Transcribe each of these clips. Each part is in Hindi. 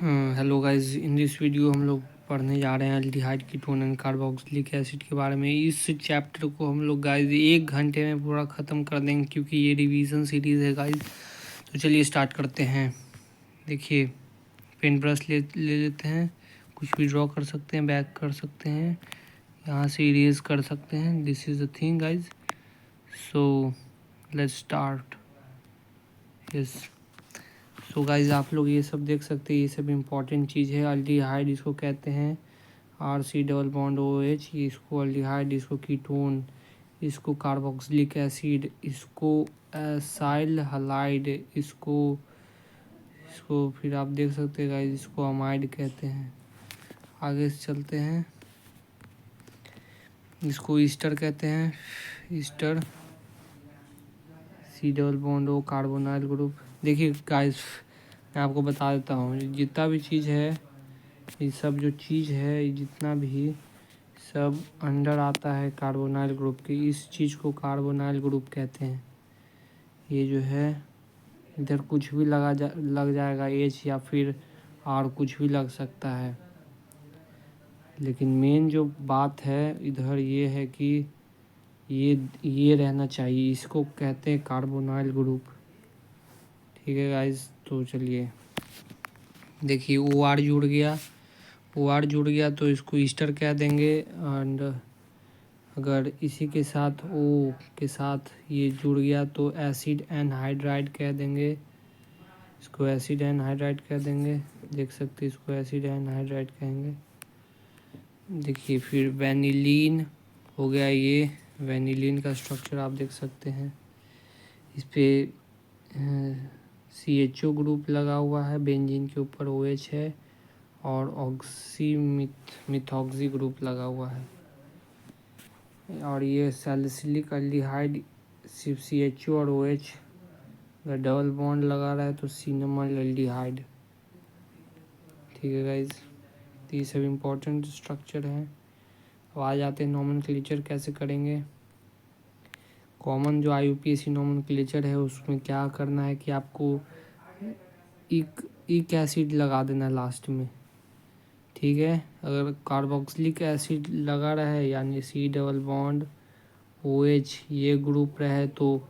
Hello guys, in this video हम लोग पढ़ने जा रहे हैं aldehyde ketone and carboxylic acid के बारे में। इस चैप्टर को हम लोग गाइस 1 घंटे में पूरा ख़त्म कर देंगे क्योंकि ये रिवीजन सीरीज़ है गाइस। तो चलिए स्टार्ट करते हैं। देखिए, पेन ब्रश ले लेते हैं, कुछ भी ड्रॉ कर सकते हैं, बैक कर सकते हैं, यहाँ से इरेज कर सकते हैं। This is the thing guys. So let's start. Yes, तो गाइज आप लोग ये सब देख सकते हैं, ये सब इम्पॉर्टेंट चीज़ है। अल्डिहाइड इसको कहते हैं, RC डबल बॉन्ड OH, इसको अल्डिहाइड, इसको कीटोन, इसको कार्बोक्सिलिक एसिड, इसको एसाइल हलाइड, इसको फिर आप देख सकते हैं गाइज, इसको अमाइड कहते हैं। आगे से चलते हैं, इसको ईस्टर कहते हैं, Easter, C double bond O carbonyl group. देखिए गाइज, मैं आपको बता देता हूँ, जितना भी चीज़ है, ये सब जो चीज़ है, जितना भी सब अंडर आता है कार्बोनाइल ग्रुप के। इस चीज़ को कार्बोनाइल ग्रुप कहते हैं। ये जो है, इधर कुछ भी लग जाएगा, H या फिर R, कुछ भी लग सकता है, लेकिन मेन जो बात है इधर ये है कि ये रहना चाहिए। इसको कहते हैं कार्बोनाइल ग्रुप। ठीक है गाइस, तो चलिए देखिए, OR जुड़ गया तो इसको ईस्टर कह देंगे। एंड अगर इसी के साथ O के साथ ये जुड़ गया तो एसिड एनहाइड्राइड कह देंगे, इसको एसिड एनहाइड्राइड कह देंगे। देख सकते हैं, इसको एसिड एनहाइड्राइड कहेंगे। देखिए, फिर वेनिलीन हो गया। ये वेनिलीन का स्ट्रक्चर आप देख सकते हैं, इस पे CHO ग्रुप लगा हुआ है, बेंजीन के ऊपर OH है, और ऑक्सी मिथॉक्सी ग्रुप लगा हुआ है। और ये सैलिसिलिक अल्डिहाइड सिर्फ CHO और OH, अगर डबल बॉन्ड लगा रहा है तो सिनेमल अल्डिहाइड। ठीक है गाइज, तो ये सब इम्पोर्टेंट स्ट्रक्चर हैं। अब आ जाते हैं नोमेनक्लेचर कैसे करेंगे। कॉमन जो IUPAC नोमेनक्लेचर है, उसमें क्या करना है कि आपको इक एसिड लगा देना लास्ट में। ठीक है, अगर कार्बोक्सिलिक एसिड लगा रहा है यानी C डबल बॉन्ड OH ये ग्रुप रहे तो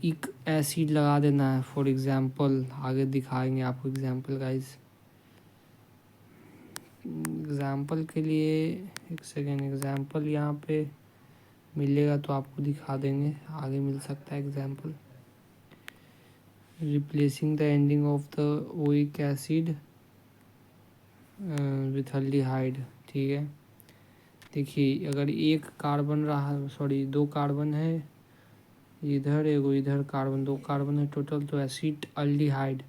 इक एसिड लगा देना है। फॉर एग्जांपल, आगे दिखाएंगे आपको एग्जांपल गाइज। एग्जांपल के लिए एक सेकेंड, एग्जांपल यहाँ पे मिलेगा तो आपको दिखा देंगे, आगे मिल सकता है example. Replacing the ending of the oic acid with aldehyde. ठीक है, देखिए, अगर एक कार्बन रहा, सॉरी 2 कार्बन है इधर, एगो इधर कार्बन, 2 कार्बन है टोटल, तो एसिड अल्डिहाइड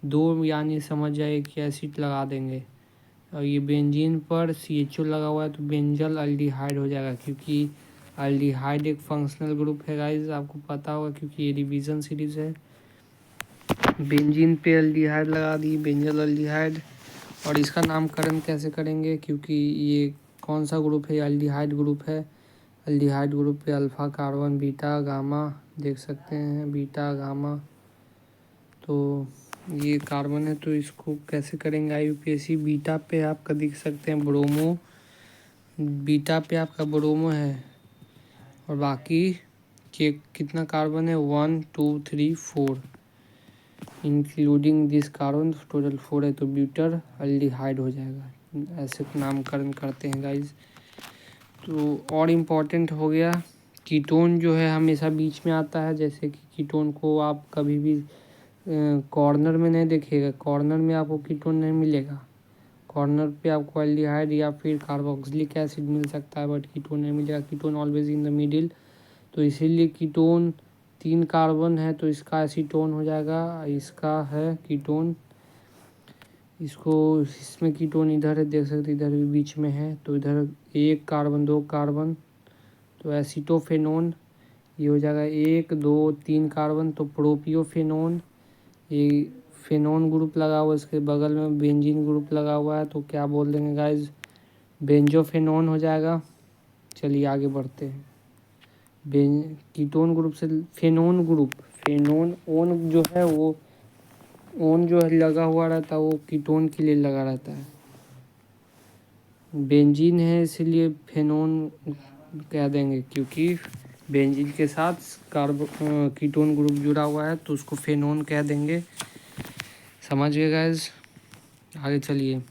2 यानी समझ जाए कि एसिड लगा देंगे। और ये बेंजीन पर CHO लगा हुआ है तो बेंजल अल्डिहाइड हो जाएगा, क्योंकि अल्डिहाइड एक फंक्शनल ग्रुप है गाइज, आपको पता होगा क्योंकि ये रिवीजन सीरीज है। बेंजीन पे अल्डिहाइड लगा दी, बेंजल अल्डिहाइड। और इसका नामकरण कैसे करेंगे, क्योंकि ये कौन सा ग्रुप है, अल्डिहाइड ग्रुप है। अल्डिहाइड ग्रुप पे अल्फ़ा कार्बन, बीटा गामा देख सकते हैं, बीटा गामा, तो ये कार्बन है, तो इसको कैसे करेंगे IUPAC। बीटा पे आपका देख सकते हैं ब्रोमो, बीटा पे आपका ब्रोमो है, और बाकी कितना कार्बन है, 1 2 3 4, इंक्लूडिंग दिस कार्बन टोटल 4 है, तो ब्यूटर अल्डिहाइड हो जाएगा। ऐसे नामकरण करते हैं गाइज। तो और इम्पॉर्टेंट हो गया, कीटोन जो है हमेशा बीच में आता है। जैसे कि कीटोन को आप कभी भी कॉर्नर में नहीं देखिएगा, कॉर्नर में आपको कीटोन नहीं मिलेगा। कॉर्नर पे आपको अल्डिहाइड या फिर कार्बोक्सिलिक एसिड मिल सकता है, बट कीटोन नहीं मिलेगा। Ketone always in the middle, तो इसीलिए कीटोन 3 कार्बन है तो इसका एसीटोन हो जाएगा। इसका है कीटोन, इसको, इसमें कीटोन इधर है, देख सकते इधर भी बीच में है, तो इधर 1 कार्बन 2 कार्बन, तो एसीटोफेनोन ये हो जाएगा 1 2 3 कार्बन, तो प्रोपियोफेनोन, ये फेनोन ग्रुप लगा हुआ है, इसके बगल में बेंजीन ग्रुप लगा हुआ है, तो क्या बोल देंगे गाइज, बेंजोफेनोन हो जाएगा। चलिए आगे बढ़ते हैं। कीटोन ग्रुप से फेनोन ग्रुप, फेनोन ओन जो है वो ओन जो है लगा हुआ रहता है वो कीटोन के लिए लगा रहता है। बेंजीन है इसीलिए फेनोन कह देंगे, क्योंकि बेंजीन के साथ कीटोन ग्रुप जुड़ा हुआ है तो उसको फेनोन कह देंगे। समझ गए गाइस? आगे चलिए।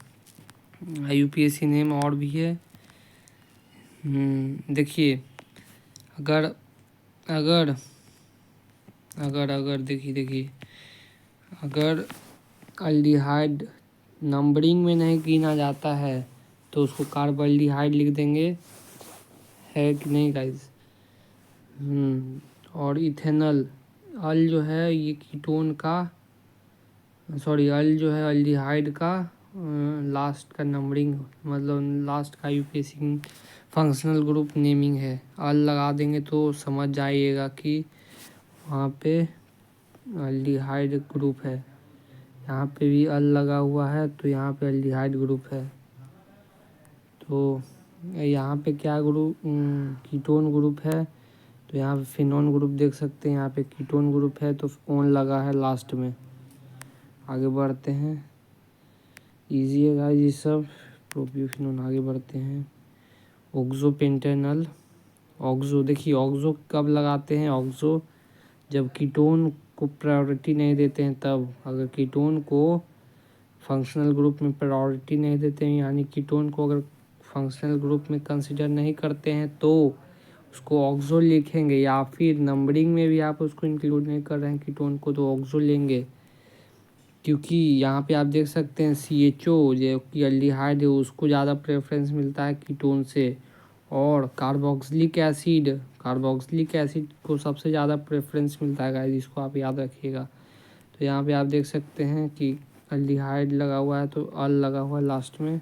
IUPAC नेम और भी है। देखिए, अगर अगर अगर अगर देखिए अगर अल्डिहाइड नंबरिंग में नहीं गिना जाता है तो उसको कार्बल्डिहाइड लिख देंगे, है कि नहीं गाइस? और इथेनॉल, अल जो है ये कीटोन का, सॉरी अल जो है अल्डिहाइड का लास्ट का नंबरिंग, मतलब लास्ट का IUPAC फंक्शनल ग्रुप नेमिंग है। अल लगा देंगे तो समझ जाइएगा कि वहाँ पे अल्डिहाइड ग्रुप है। यहाँ पे भी अल लगा हुआ है तो यहाँ पे अल्डिहाइड ग्रुप है। तो यहाँ पे क्या ग्रुप, कीटोन ग्रुप है, तो यहाँ पे फिनोन ग्रुप देख सकते हैं। यहाँ पे कीटोन ग्रुप है तो ओन लगा है लास्ट में। आगे बढ़ते हैं, इजी है गाइस ये सब। प्रोप्यूफिनोन, आगे बढ़ते हैं। ऑक्सोपेंटेनॉल, ऑक्सो, देखिए ऑक्सो कब लगाते हैं? ऑक्सो जब कीटोन को प्रायोरिटी नहीं देते हैं तब। अगर कीटोन को फंक्शनल ग्रुप में प्रायोरिटी नहीं देते हैं, यानी कीटोन को अगर फंक्शनल ग्रुप में कंसिडर नहीं करते हैं तो उसको ऑक्सो लिखेंगे, या फिर नंबरिंग में भी आप उसको इंक्लूड नहीं कर रहे हैं कीटोन को तो ऑक्सो लेंगे। क्योंकि यहाँ पे आप देख सकते हैं CHO जो कि अल्डिहाइड है उसको ज़्यादा प्रेफरेंस मिलता है कीटोन से, और कार्बोक्सिलिक एसिड को सबसे ज़्यादा प्रेफरेंस मिलता है गाइस, इसको आप याद रखिएगा। तो यहाँ पे आप देख सकते हैं कि अल्डिहाइड लगा हुआ है तो अल लगा हुआ है लास्ट में,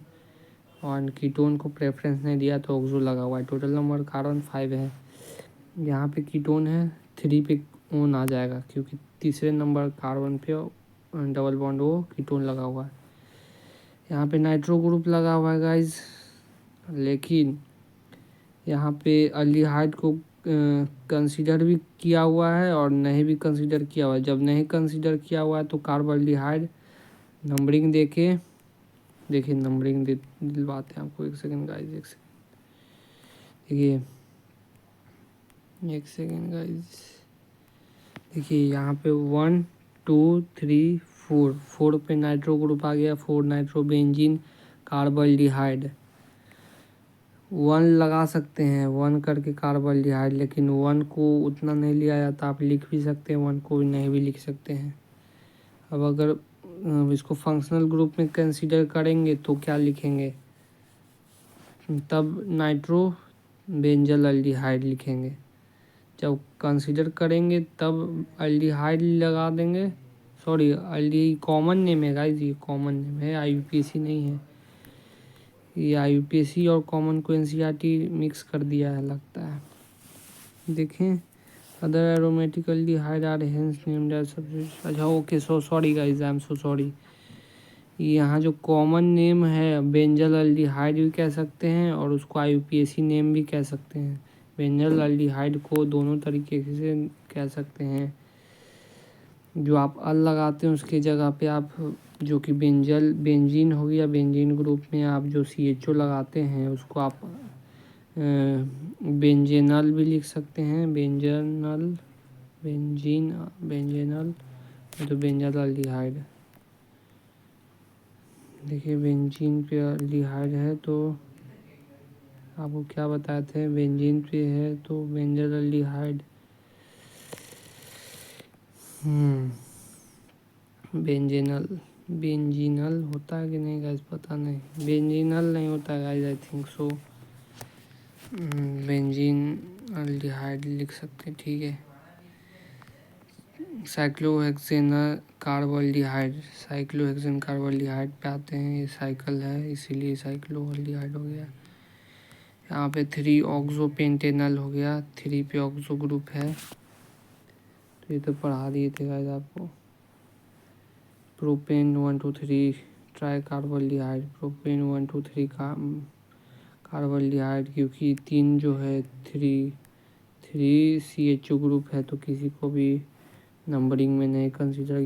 और कीटोन को प्रेफरेंस नहीं दिया तो ऑक्सो लगा हुआ है। टोटल नंबर कार्बन 5 है। यहाँ पे कीटोन है 3 पे ओन आ जाएगा, क्योंकि तीसरे नंबर कार्बन पे डबल बॉन्ड वो कीटोन लगा हुआ है। यहाँ पे नाइट्रो ग्रुप लगा हुआ है गाइज, लेकिन यहाँ पे अल्डिहाइड को कंसीडर भी किया हुआ है और नहीं भी कंसीडर किया हुआ है। जब नहीं कंसीडर किया हुआ है तो कार्बल्डिहाइड नंबरिंग देखिए नंबरिंग दिलवाते हैं आपको। एक सेकेंड गाइज, एक सेकेंड गाइज। देखिए यहाँ पे 1 2 3 4 पे नाइट्रो ग्रुप आ गया, 4 नाइट्रो बेंजीन कार्बल्डिहाइड। 1 लगा सकते हैं, 1 करके कार्बल्डिहाइड, लेकिन 1 को उतना नहीं लिया जाता। आप लिख भी सकते हैं 1 को, भी नहीं भी लिख सकते हैं। अब अगर इसको फंक्शनल ग्रुप में कंसीडर करेंगे तो क्या लिखेंगे? तब नाइट्रो बेंजल अल्डिहाइड लिखेंगे। जब कंसीडर करेंगे तब अल्डिहाइड लगा देंगे। सॉरी, अल्डी कॉमन नेम है गाइस, ये कॉमन नेम है, IUPAC नहीं है ये। IUPAC और कॉमन को NCERT मिक्स कर दिया है लगता है। देखें, other aromatic aldehyde are hence named as substitute. अच्छा okay, sorry guys, I am so sorry. यहाँ जो कॉमन नेम है बेंजल अल्डिहाइड भी कह सकते हैं और उसको IUPAC नेम भी कह सकते हैं। बेंजल अल्डिहाइड को दोनों तरीके से कह सकते हैं। जो आप अल लगाते हैं उसके जगह पे आप जो कि बेंजीन हो गया, बेंजीन ग्रुप में आप जो CHO लगाते हैं उसको आप बेंजेनल भी लिख सकते हैं। बेंजेनल तो बेंजल अल्डिहाइड। देखिए बेंजीन पे अल्डिहाइड है तो आपको क्या बताए थे, बेंजीन पे है तो बेंजल अल्डिहाइड। बेंजीनल होता है कि नहीं गाइस, पता नहीं। बेंजीनल नहीं होता है guys, I think so. Benzene aldehyde लिख सकते हैं, ठीक है। साइक्लोहेक्सेन कार्बल्डिहाइड पे आते हैं, ये साइकिल है इसीलिए साइक्लोअल्डिहाइड हो गया। यहाँ पे 3 ऑक्सोपेंटेनल हो गया, 3 पे ऑक्सो ग्रुप है, तो ये तो पढ़ा दिए थे गाइस आपको। प्रोपेन 1 2 3 ट्राई कार्बल्डिहाइड, प्रोपेन 1 2 3 का कार्बल्डिहाइड, क्योंकि 3 जो है 3 CHO ग्रुप है तो किसी को भी नंबरिंग में नहीं कंसीडर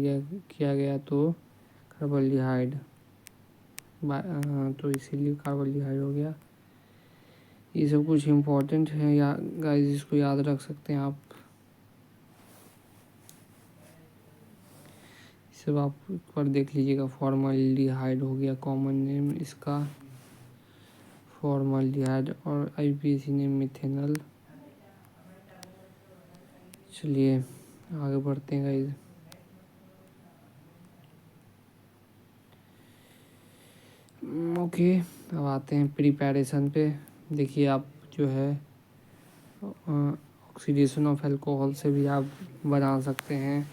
किया गया तो कार्बोल्डिहाइड, तो इसीलिए कार्बोल्डिहाइड हो गया। ये सब कुछ इम्पोर्टेंट है या गाइस, इसको याद रख सकते हैं आप। सब आप एक बार देख लीजिएगा। फॉर्मल्डिहाइड हो गया कॉमन नेम इसका, फॉर्मल्डिहाइड, और आईपीएसी नेम मिथेनल। चलिए आगे बढ़ते हैं गाइस। ओके, अब आते हैं प्रिपरेशन पे। देखिए आप जो है ऑक्सीडेशन ऑफ अल्कोहल से भी आप बना सकते हैं।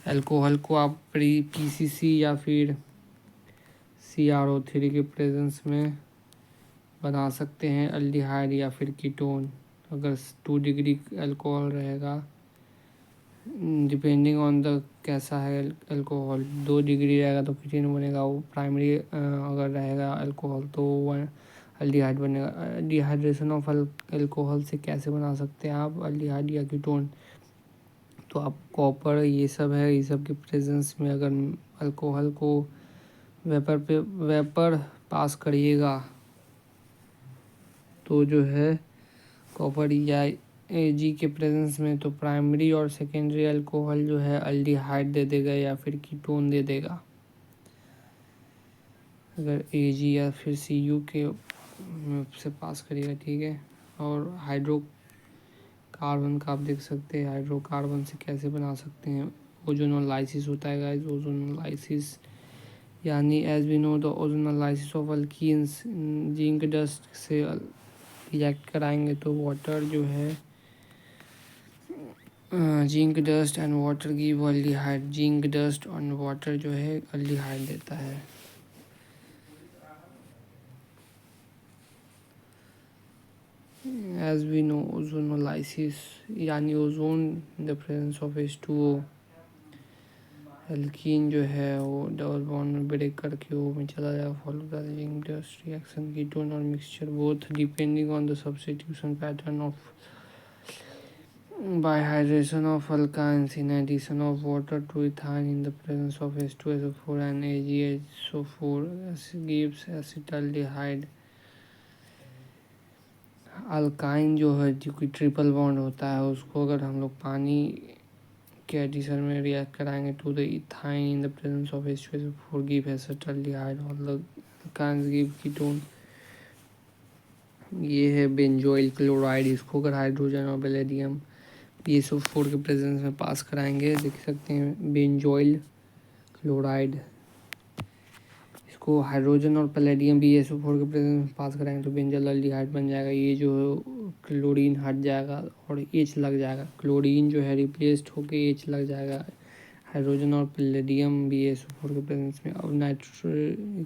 अल्कोहल को आप पीसीसी या फिर CrO3 के प्रेजेंस में बना सकते हैं अल्डिहाइड या फिर कीटोन। अगर 2 डिग्री अल्कोहल रहेगा, डिपेंडिंग ऑन द कैसा है अल्कोहल, 2 डिग्री रहेगा तो कीटोन बनेगा। वो प्राइमरी अगर रहेगा अल्कोहल तो अल्डिहाइड बनेगा। डिहाइड्रेशन ऑफ अल्कोहल से कैसे बना सकते हैं आप अल्डिहाइड या कीटोन? तो आप कॉपर ये सब है, ये सब के प्रेजेंस में अगर अल्कोहल को वेपर पास करिएगा तो जो है कॉपर या Ag के प्रेजेंस में तो प्राइमरी और सेकेंडरी अल्कोहल जो है अल्डिहाइड दे देगा या फिर कीटोन दे देगा। अगर Ag या फिर Cu के से पास करिएगा, ठीक है। और हाइड्रोकार्बन का आप देख सकते हैं, हाइड्रोकार्बन से कैसे बना सकते हैं। ओजोनोलाइसिस होता है गाइस, ओजोनोलाइसिस यानी as we know the ozonolysis of alkenes, zinc dust से रिएक्ट कराएंगे तो वाटर जो है zinc dust and water give aldehyde, zinc dust and water जो है अल्डिहाइड देता है। एज वी नो ओजोनोलाइसिस यानी ozone in the presence of H2O, alkene जो है वो डबल बॉन्ड में ब्रेक करके ओ में चला जाएगा, follow the zinc dust reaction ketone और mixture both depending on the substitution pattern of by hydration of alkynes in addition of water to ethane in the presence of H2SO4 and AgSO4 gives acetaldehyde। Alkyne जो है जो कि ट्रिपल बॉन्ड होता है उसको अगर हम लोग पानी के एडिशन में रिएक्ट कराएंगे तो the ethyne in the presence of H2SO4 give acetaldehyde और द अल्काइंस गिव कीटोन। ये है बेंजोइल क्लोराइड, इसको अगर हाइड्रोजन और पैलेडियम PSO4 के प्रेजेंस में पास कराएंगे, देख सकते हैं बेंजोइल क्लोराइड, इसको हाइड्रोजन और पैलेडियम PSO4 के प्रेजेंस में पास कराएंगे तो बेंजल अल्डिहाइड बन जाएगा। ये जो क्लोरीन हट जाएगा और H लग जाएगा, क्लोरीन जो है रिप्लेस्ड होके H लग जाएगा हाइड्रोजन और पैलेडियम PSO4 के प्रेजेंस में। अब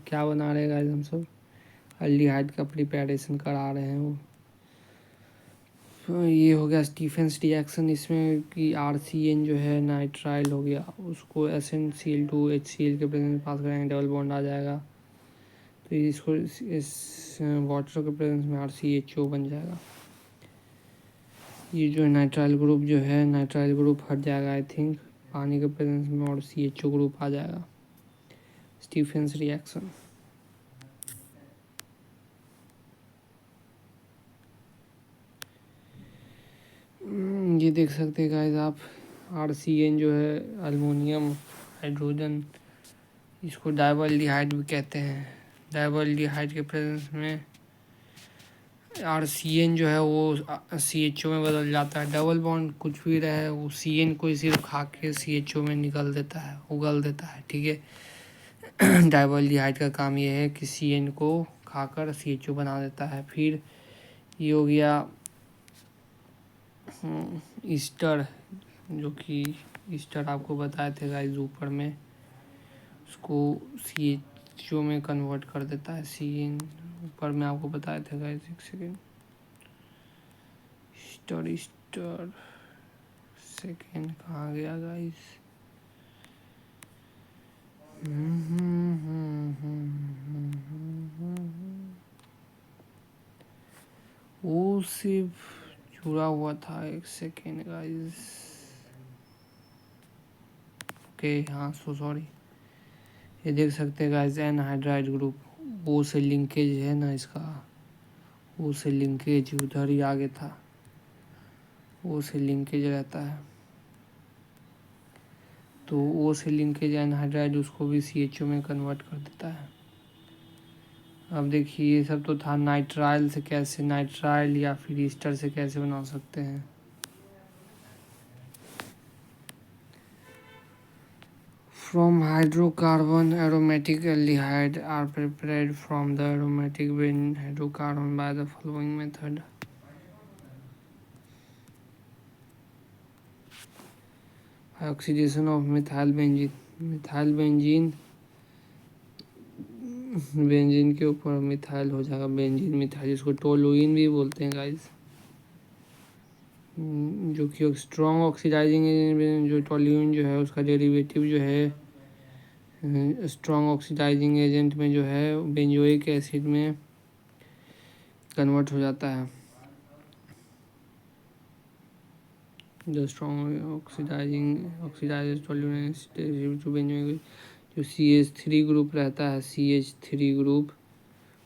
क्या बना रहे हैं हम सब अल्डिहाइड का प्रिपरेशन करा रहे हैं वो। ये हो गया स्टीफेंस रिएक्शन, इसमें कि RCN जो है नाइट्राइल हो गया, उसको SnCl2HCl के प्रेजेंस में पास करेंगे, डबल बॉन्ड आ जाएगा तो इसको इस वाटर के प्रेजेंस में RCHO बन जाएगा। ये जो नाइट्राइल ग्रुप जो है, नाइट्राइल ग्रुप हट जाएगा आई थिंक पानी के प्रेजेंस में और CHO ग्रुप आ जाएगा। स्टीफेंस रिएक्शन ये देख सकते हैं गाइस आप, RCN जो है अल्मोनियम हाइड्रोजन, इसको डाइबल्डिहाइड भी कहते हैं। डाइबल्डिहाइड के प्रेजेंस में RCN जो है वो CHO में बदल जाता है। डबल बॉन्ड कुछ भी रहे वो CN को सिर्फ खा के CHO में निकल देता है, उगल देता है, ठीक है। डाइबल्डिहाइड का काम ये है कि CN को खाकर CHO बना देता है। फिर ये हो गया ईस्टर, जो कि ईस्टर आपको बताए थे गाइस ऊपर में, उसको CHO में कन्वर्ट कर देता है CN, ऊपर में आपको बताए थे गाइस। एक सेकेंड, ईस्टर सेकेंड कहाँ गया गाइस? वो सिर्फ जुड़ा हुआ था, एक सेकेंड गाइस। ओके हाँ सो सॉरी। ये देख सकते हैं गाइस एनहाइड्राइड ग्रुप ओ से लिंकेज है ना इसका, ओ से लिंकेज उधर ही आगे था, ओ से लिंकेज रहता है तो ओ से लिंकेज एनहाइड्राइड उसको भी CHO में कन्वर्ट कर देता है। अब देखिए ये सब तो था नाइट्राइल से कैसे, नाइट्राइल या फिर ईस्टर से कैसे बना सकते हैं। From hydrocarbon aromatic aldehyde are prepared from the aromatic hydrocarbon by the following method. Oxidation of methyl benzene, methyl benzene के ऊपर मिथाइल हो जाएगा, बेंजीन मिथाइल, इसको टोलुइन भी बोलते हैं गाइस, जो कि स्ट्रॉन्ग ऑक्सीडाइजिंग एजेंट, जो टोलुइन जो है उसका डेरिवेटिव जो है स्ट्रॉन्ग ऑक्सीडाइजिंग एजेंट में जो है बेंजोइक एसिड में कन्वर्ट हो जाता है। जो strong oxidise toluene to benzoic, जो CH3 ग्रुप रहता है, CH3 ग्रुप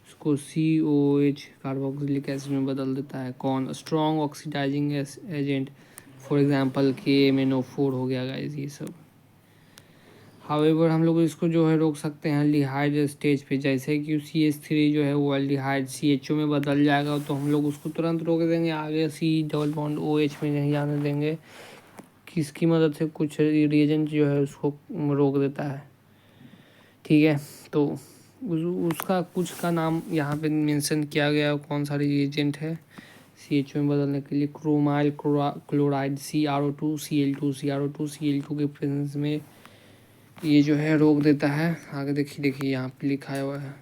उसको COH कार्बोक्सिलिक एसिड में बदल देता है। कौन? Strong oxidising agent, for example KMnO4 हो गया गाइस ये सब। हाउएवर हम लोग इसको जो है रोक सकते हैं एल्डिहाइड स्टेज पे, जैसे कि CH3 जो है वो एल्डिहाइड CHO में बदल जाएगा तो हम लोग उसको तुरंत रोक देंगे, आगे C डबल बॉन्ड OH में नहीं जाने देंगे। किसकी मदद से? कुछ रिएजेंट जो है उसको रोक देता है, ठीक है। तो उसका कुछ का नाम यहाँ पे मेंशन किया गया है, कौन सा रिएजेंट है CHO में बदलने के लिए। क्रोमाइल क्लोराइड CrO2Cl2 के प्रेजेंस में ये जो है रोक देता है। आगे देखिए यहाँ पे लिखा हुआ है,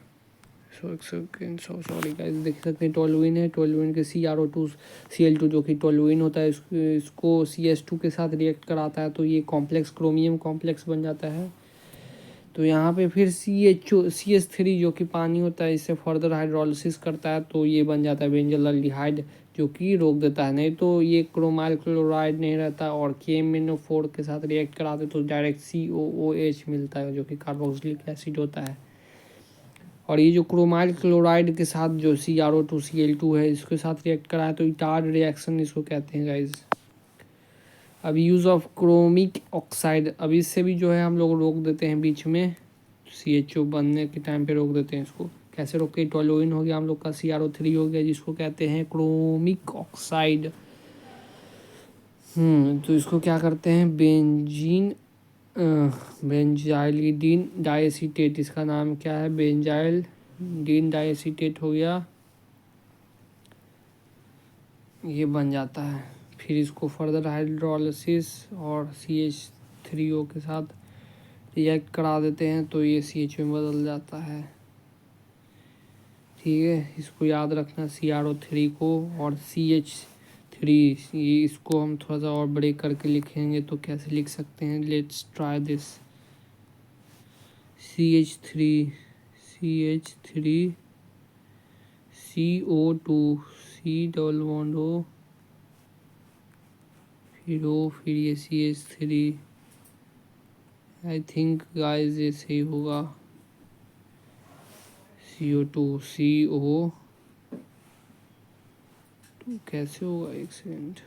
सॉरी गाइस, देख सकते हैं टोलुइन है, टोलुइन के CrO2Cl2 जो कि टोलुइन होता है इसको CH2 के साथ रिएक्ट कराता है तो ये कॉम्प्लेक्स क्रोमियम कॉम्प्लेक्स बन जाता है। तो यहाँ पे फिर CH3 जो कि पानी होता है इससे फर्दर हाइड्रोलिसिस करता है तो ये बन जाता है बेंजल एल्डिहाइड जो कि रोक देता है। नहीं तो ये क्रोमाइल क्लोराइड नहीं रहता और KMnO4 के साथ रिएक्ट कराते तो डायरेक्ट COOH मिलता है जो कि कार्बोक्सिलिक एसिड होता है। और ये जो क्रोमाइल क्लोराइड के साथ जो CrO2Cl2 है इसके साथ रिएक्ट कराए तो इटार्ड रिएक्शन इसको कहते हैं गाइज। अब यूज़ ऑफ क्रोमिक ऑक्साइड, अब इससे भी जो है हम लोग रोक देते हैं बीच में, CHO बनने के टाइम पे रोक देते हैं इसको। कैसे रोके? टोलुइन हो गया हम लोग का, CrO3 हो गया जिसको कहते हैं क्रोमिक ऑक्साइड। तो इसको क्या करते हैं, बेंजाइलिडीन डाइएसीटेट, इसका नाम क्या है, बेंजाइलिडीन डाइएसीटेट हो गया, ये बन जाता है। फिर इसको फर्दर हाइड्रोलिसिस और CH3O के साथ रिएक्ट करा देते हैं तो ये CHO में बदल जाता है, ठीक है। इसको याद रखना CrO3 को और CH3, ये इसको हम थोड़ा सा और ब्रेक करके लिखेंगे तो कैसे लिख सकते हैं, let's try this. CH3 CO2 C double bond O फिर O फिर ये CH3, आई थिंक गाइस ये सही होगा, CO2 CO तो कैसे होगा, एक सेकेंड,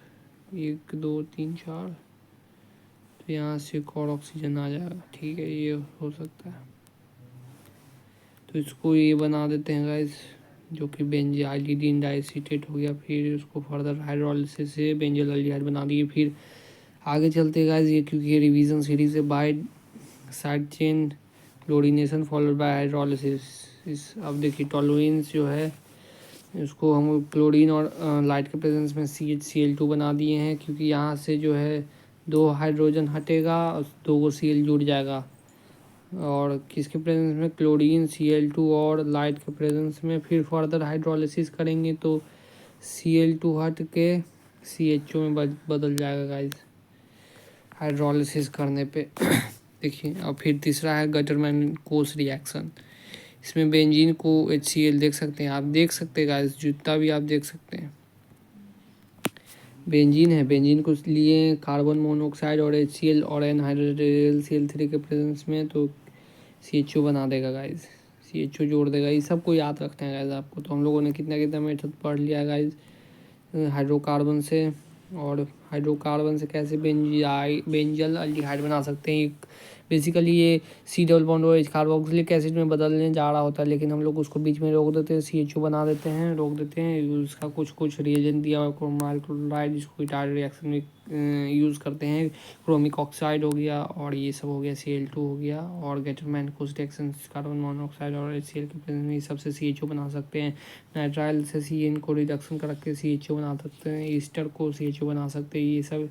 1 2 3 4, तो यहाँ से एक और ऑक्सीजन आ जाएगा, ठीक है ये हो सकता है। तो इसको ये बना देते हैं गाइस जो कि बेंजाइलिडीन डाइएसीटेट हो गया। फिर उसको फर्दर हाइड्रोलिसिस से बेंजल एल्डिहाइड बना दिए। फिर आगे चलते गाइस ये क्योंकि ये रिवीजन सीरीज है, by side chain chlorination followed by hydrolysis. अब देखिए टोलुइन्स जो है इसको हम क्लोरीन और लाइट के प्रेजेंस में CHCl2 बना दिए हैं क्योंकि यहाँ से जो है 2 हाइड्रोजन हटेगा और 2 को Cl जुड़ जाएगा। और किसके प्रेजेंस में, क्लोरीन Cl2 और लाइट के प्रेजेंस में। फिर फर्दर हाइड्रोलिसिस करेंगे तो Cl2 हट के CHO में बदल जाएगा गाइस हाइड्रोलिसिस करने पे। देखिए अब फिर तीसरा है गटरमैन कोस रिएक्शन, इसमें बेंजीन को HCl देख सकते हैं, आप देख सकते हैं गाइस, जितना भी आप देख सकते हैं। बेंजीन है, बेंजीन को लिए कार्बन मोनोऑक्साइड और HCl और एनहाइड्राइल CL3 के प्रेजेंस में तो CHO बना देगा गाइज, CHO जोड़ देगा। ये सब को याद रखना है गाइज आपको। तो हम लोगों ने कितना कितना मेथड पढ़ लिया गाइज हाइड्रोकार्बन से, और हाइड्रोकार्बन से कैसे बेंजल अल्डिहाइड बना सकते हैं। बेसिकली ये C double bond OH carboxylic acid में बदलने जा रहा होता है, लेकिन हम लोग उसको बीच में रोक देते हैं, CHO बना देते हैं, रोक देते हैं। उसका कुछ रिएजेंट दिया हुआ क्रोमाइल क्लोराइड, जिसको टायर रिएक्शन में यूज़ करते हैं। क्रोमिक ऑक्साइड हो गया, और ये सब हो गया, Cl2 हो गया, और गेटरमैन कुछ रिएक्शन कार्बन मोनोऑक्साइड और HCl के प्रेजेंस में ये सबसे CHO बना सकते हैं। नाइट्राइल से CN को रिडक्शन करके CHO बना सकते हैं, ईस्टर को CHO बना सकते हैं। ये सब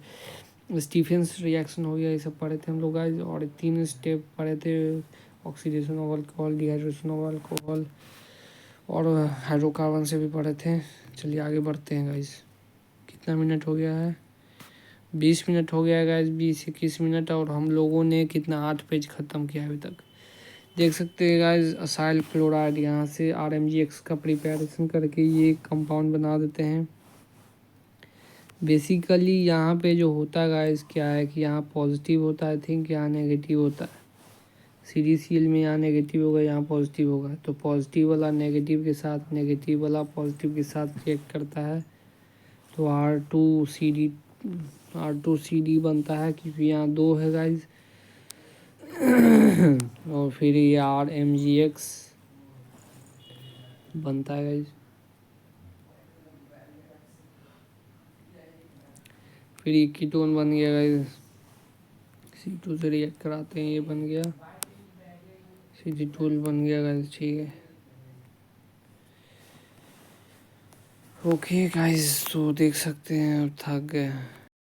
स्टीफेंस रिएक्शन हो गया, ये सब पढ़े थे हम लोग गाइज। और 3 स्टेप पढ़े थे, oxidation of alcohol, dehydration of alcohol, और हाइड्रोकार्बन से भी पढ़े थे। चलिए आगे बढ़ते हैं गाइज। कितना मिनट हो गया है? 20 मिनट हो गया है गाइज, 20-21 मिनट। और हम लोगों ने कितना 8 पेज ख़त्म किया अभी तक, देख सकते हैं गाइज। असाइल क्लोराइड, यहाँ से RMgX का प्रिपरेशन करके ये कंपाउंड बना देते हैं। बेसिकली यहाँ पे जो होता है गाइस क्या है कि यहाँ पॉजिटिव होता है, आई थिंक यहाँ नेगेटिव होता है। CDCl में यहाँ नेगेटिव होगा, यहाँ पॉजिटिव होगा। तो पॉजिटिव वाला नेगेटिव के साथ, नेगेटिव वाला पॉजिटिव के साथ रिएक्ट करता है, तो R2CD बनता है, क्योंकि यहाँ 2 है गाइस। और फिर ये RMgX बनता है गाइस। फिर ये कीटोन बन गया गाइस, C2 से रिएक्ट कराते हैं, ये बन गया C2 बन गया गाइस, ठीक है। ओके गाइस, तो देख सकते हैं अब थक गए।